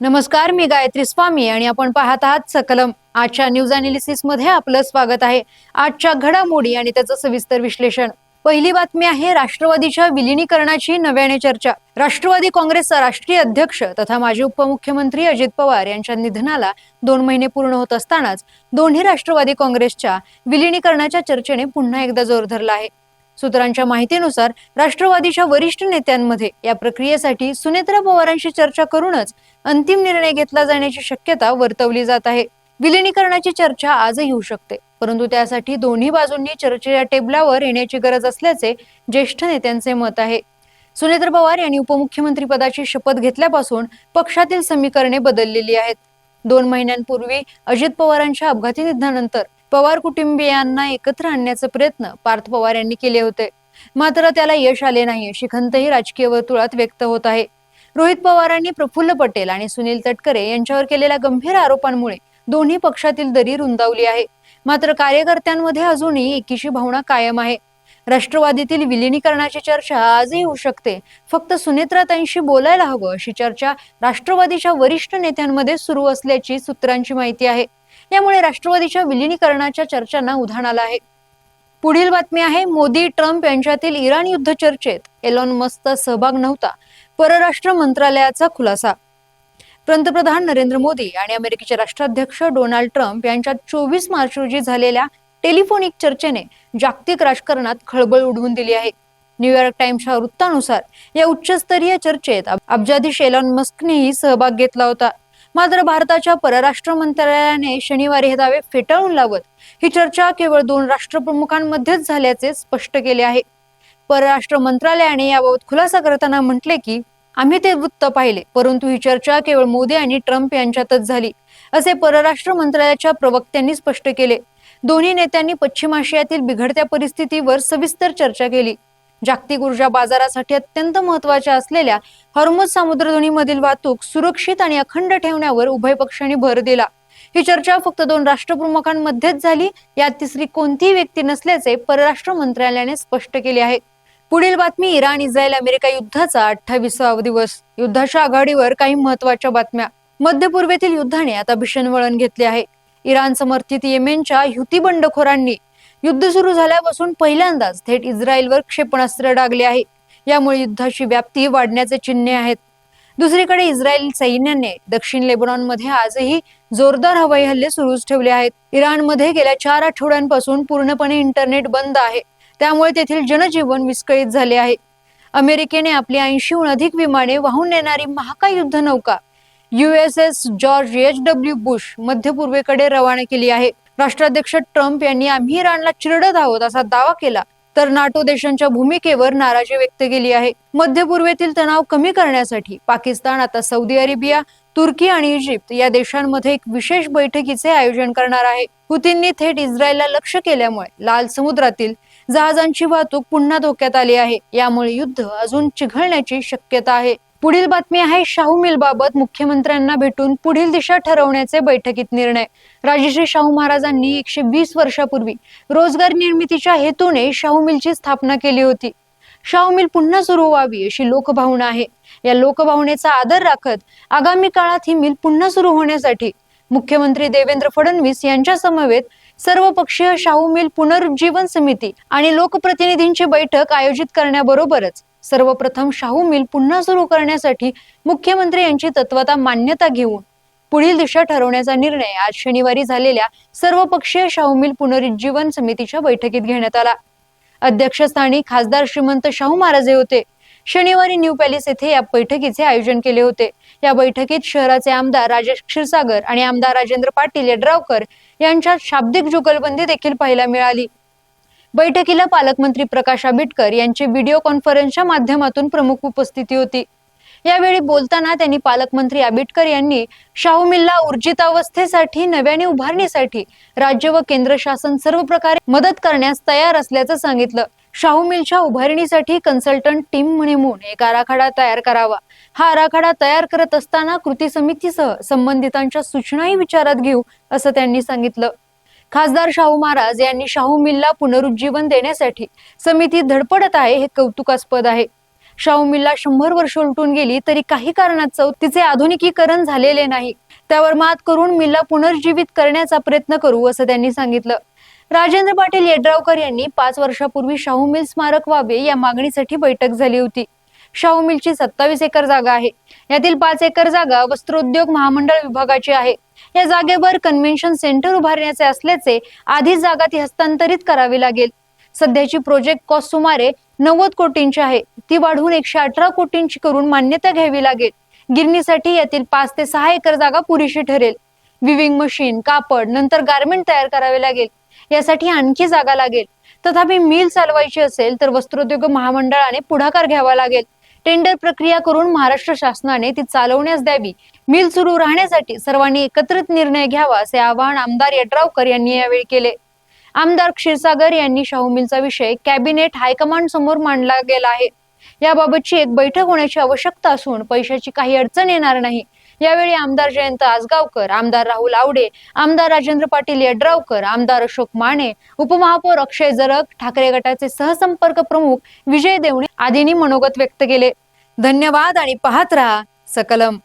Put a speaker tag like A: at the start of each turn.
A: नमस्कार, मी गायत्री स्वामी आणि आपण पाहत आहात सकलम. आजच्या न्यूज अनालिसिस मध्ये आपलं स्वागत आहे. आजच्या घडामोडी आणि त्याचं सविस्तर विश्लेषण. पहिली बातमी आहे राष्ट्रवादीच्या विलिनीकरणाची नव्याने चर्चा. राष्ट्रवादी काँग्रेसचा राष्ट्रीय अध्यक्ष तथा माजी उपमुख्यमंत्री अजित पवार यांच्या निधनाला 2 महिने पूर्ण होत असतानाच दोन्ही राष्ट्रवादी काँग्रेसच्या विलिनीकरणाच्या चर्चेने पुन्हा एकदा जोर धरला आहे. सूत्रांच्या माहितीनुसार राष्ट्रवादीच्या वरिष्ठ नेत्यांमध्ये या प्रक्रियेसाठी सुनेत्रा पवारांशी चर्चा करूनच अंतिम निर्णय घेतला जाण्याची शक्यता वर्तवली जात आहे. विलिनीकरणाची चर्चा आजही होऊ शकते, परंतु त्यासाठी दोन्ही बाजूंनी चर्चेच्या टेबलावर येण्याची गरज असल्याचे ज्येष्ठ नेत्यांचे मत आहे. सुनेत्रा पवार यांनी उपमुख्यमंत्री पदाची शपथ घेतल्यापासून पक्षातील समीकरणे बदललेली आहेत. 2 महिन्यांपूर्वी अजित पवारांच्या अपघाती निधनानंतर पवार कुटुंबियांना एकत्र आणण्याचे प्रयत्न पार्थ पवार यांनी केले होते, मात्र त्याला यश आले नाही अशी खंतही राजकीय वर्तुळात व्यक्त होत आहे. रोहित पवारांनी प्रफुल्ल पटेल आणि सुनील तटकरे यांच्यावर केलेल्या गंभीर आरोपांमुळे दोन्ही पक्षातील दरी रुंदावली आहे. मात्र कार्यकर्त्यांमध्ये अजूनही एकीची भावना कायम आहे. राष्ट्रवादीतील विलिनीकरणाची चर्चा आजही होऊ शकते, फक्त सुनेत्राताईंशी बोलायला हवं अशी चर्चा राष्ट्रवादीच्या वरिष्ठ नेत्यांमध्ये सुरू असल्याची सूत्रांची माहिती आहे. यामुळे राष्ट्रवादीच्या विलिनीकरणाच्या चर्चांना उधाण आलं आहे. पुढील बातमी आहे मोदी ट्रम्प यांच्यातील इराण युद्ध चर्चेत एलॉन मस्कचा सहभाग नव्हता, परराष्ट्र मंत्रालयाचा खुलासा. पंतप्रधान नरेंद्र मोदी आणि अमेरिकेचे राष्ट्राध्यक्ष डोनाल्ड ट्रम्प यांच्यात 24 मार्च रोजी झालेल्या टेलिफोनिक चर्चेने जागतिक राजकारणात खळबळ उडवून दिली आहे. न्यूयॉर्क टाइम्सच्या वृत्तानुसार या उच्चस्तरीय चर्चेत अब्जाधीश एलॉन मस्कनेही सहभाग घेतला होता. मात्र भारताच्या परराष्ट्र मंत्रालयाने शनिवारी हे दावे फेटाळून लावत ही चर्चा केवळ 2 राष्ट्रप्रमुखांमध्येच झाल्याचे स्पष्ट केले आहे. परराष्ट्र मंत्रालयाने याबाबत खुलासा करताना म्हटले की आम्ही ते वृत्त पाहिले, परंतु ही चर्चा केवळ मोदी आणि ट्रम्प यांच्यातच झाली, असे परराष्ट्र मंत्रालयाच्या प्रवक्त्यांनी स्पष्ट केले. दोन्ही नेत्यांनी पश्चिम आशियातील बिघडत्या परिस्थितीवर सविस्तर चर्चा केली. जागतिक ऊर्जा बाजारासाठी अत्यंत महत्वाच्या असलेल्या हॉर्मुझ सामुद्रधुनीमधील वाहतूक सुरक्षित आणि अखंड ठेवण्यावर उभय पक्षांनी भर दिला. ही चर्चा फक्त 2 राष्ट्रप्रमुखांमध्येच झाली, यात तिसरी कोणतीही व्यक्ती नसल्याचे परराष्ट्र मंत्रालयाने स्पष्ट केले आहे. पुढील बातमी इराण इस्रायल अमेरिका युद्धाचा 28वा दिवस. युद्धाच्या आघाडीवर काही महत्वाच्या बातम्या. मध्य पूर्वेतील युद्धाने आता भीषण वळण घेतले आहे. इराण समर्थित येमेनच्या हुती बंडखोरांनी युद्ध सुरू झाल्यापासून पहिल्यांदाच थेट इस्रायलवर क्षेपणास्त्र डागले आहे. यामुळे युद्धाची व्याप्ती वाढण्याचे चिन्हे आहेत. दुसरीकडे इस्रायल सैन्याने दक्षिण लेबनॉनमध्ये आजही जोरदार हवाई हल्ले सुरूच ठेवले आहेत. इराणमध्ये गेल्या 4 आठवड्यांपासून पूर्णपणे इंटरनेट बंद आहे, त्यामुळे तेथील जनजीवन विस्कळीत झाले आहे. अमेरिकेने आपली 80हून अधिक विमाने वाहून नेणारी महाकाय युद्धनौका USS जॉर्ज H.W. बुश मध्य पूर्वेकडे रवाना केली आहे. राष्ट्राध्यक्ष ट्रम्प यांनी आम्ही इराणला चिरडत आहोत असा दावा केला, तर नाटो देशांच्या भूमिकेवर नाराजी व्यक्त केली आहे. मध्य पूर्वेतील तणाव कमी करण्यासाठी पाकिस्तान आता सौदी अरेबिया, तुर्की आणि इजिप्त या देशांमध्ये एक विशेष बैठकीचे आयोजन करणार आहे. हुतींनी थेट इस्रायलला लक्ष केल्यामुळे लाल समुद्रातील जहाजांची वाहतूक पुन्हा धोक्यात आली आहे. यामुळे युद्ध अजून चिघळण्याची शक्यता आहे. पुढील बातमी आहे शाहू मिल बाबत मुख्यमंत्र्यांना भेटून पुढील दिशा ठरवण्याचे बैठकीत निर्णय. राजश्री शाहू महाराजांनी 120 वर्षापूर्वी रोजगार निर्मितीच्या हेतूने शाहू मिलची स्थापना केली होती. शाहू मिल पुन्हा सुरू व्हावी अशी लोकभावना आहे. या लोकभावनेचा आदर राखत आगामी काळात ही मिल पुन्हा सुरू होण्यासाठी मुख्यमंत्री देवेंद्र फडणवीस यांच्या समवेत सर्वपक्षीय शाहू मिल पुनरुज्जीवन समिती आणि लोकप्रतिनिधींची बैठक आयोजित करण्याबरोबरच सर्वप्रथम शाहू मिल पुन्हा सुरू करण्यासाठी मुख्यमंत्री यांची तत्वता मान्यता घेऊन पुढील दिशा ठरवण्याचा निर्णय आज शनिवारी झालेल्या सर्वपक्षीय शाहू मिल पुनरुज्जीवन समितीच्या बैठकीत घेण्यात आला. अध्यक्षस्थानी खासदार श्रीमंत शाहू महाराज होते. शनिवारी न्यू पॅलेस येथे या बैठकीचे आयोजन केले होते. या बैठकीत शहराचे आमदार राजेश क्षीरसागर आणि आमदार राजेंद्र पाटील यड्रावकर यांच्यात शाब्दिक जुगलबंदी देखील पाहायला मिळाली. बैठकीला पालकमंत्री प्रकाश आंबेडकर यांची व्हिडिओ कॉन्फरन्सच्या माध्यमातून प्रमुख उपस्थिती होती. यावेळी बोलताना त्यांनी पालकमंत्री आंबेडकर यांनी शाहू मिलला ऊर्जितावस्थेसाठी नव्याने उभारणीसाठी राज्य व केंद्र शासन सर्व प्रकारे मदत करण्यास तयार असल्याचं सांगितलं. शाहू मिलच्या उभारणीसाठी कन्सल्टंट टीम नेमून एक आराखडा तयार करावा. हा आराखडा तयार करत असताना कृती समितीसह संबंधितांच्या सूचनाही विचारात घेऊ असं त्यांनी सांगितलं. खासदार शाहू महाराज यांनी शाहू मिलला पुनरुज्जीवन देण्यासाठी समिती धडपडत आहे हे कौतुकास्पद आहे. शाहू मिलला 100 वर्ष उलटून गेली तरी काही कारणास्तव तिचे आधुनिकीकरण झालेले नाही. त्यावर मात करून मिलला पुनर्जीवित करण्याचा प्रयत्न करू असं त्यांनी सांगितलं. राजेंद्र पाटील यड्रावकर यांनी 5 वर्षापूर्वी शाहू मिल स्मारक व्हावे या मागणीसाठी बैठक झाली होती. शाहू मिलची 27 एकर जागा आहे. यातील 5 एकर जागा वस्त्रोद्योग महामंडळ विभागाची आहे. या जागेवर कन्व्हेन्शन सेंटर उभारण्याचे असल्याचे आधीच जागा ती हस्तांतरित करावी लागेल. सध्याची प्रोजेक्ट कॉस्ट सुमारे 90 कोटींची आहे. ती वाढवून 118 कोटींची करून मान्यता घ्यावी लागेल. गिरणीसाठी यातील 5 ते 6 एकर जागा पुरेशी ठरेल. विविंग मशीन, कापड, नंतर गारमेंट तयार करावे लागेल. यासाठी आणखी जागा लागेल. तथापि मिल चालवायची असेल तर वस्त्रोद्योग महामंडळाने पुढाकार घ्यावा लागेल. टेंडर प्रक्रिया करून महाराष्ट्र शासनाने ती चालवण्यास द्यावी. मिल सुरू राहण्यासाठी सर्वांनी एकत्रित निर्णय घ्यावा असे आवाहन आमदार यड्रावकर यांनी यावेळी केले. आमदार क्षीरसागर यांनी शाहू मिलचा विषय कॅबिनेट हायकमांड समोर मांडला गेला आहे. याबाबतची एक बैठक होण्याची आवश्यकता असून पैशाची काही अडचण येणार नाही. यावेळी आमदार जयंत आसगावकर, आमदार राहुल आवडे, आमदार राजेंद्र पाटील यड्रावकर, आमदार अशोक माने, उपमहापौर अक्षय जरग, ठाकरे गटाचे सहसंपर्क प्रमुख विजय देवणे आदींनी मनोगत व्यक्त केले. धन्यवाद आणि पाहत रहा सकलम.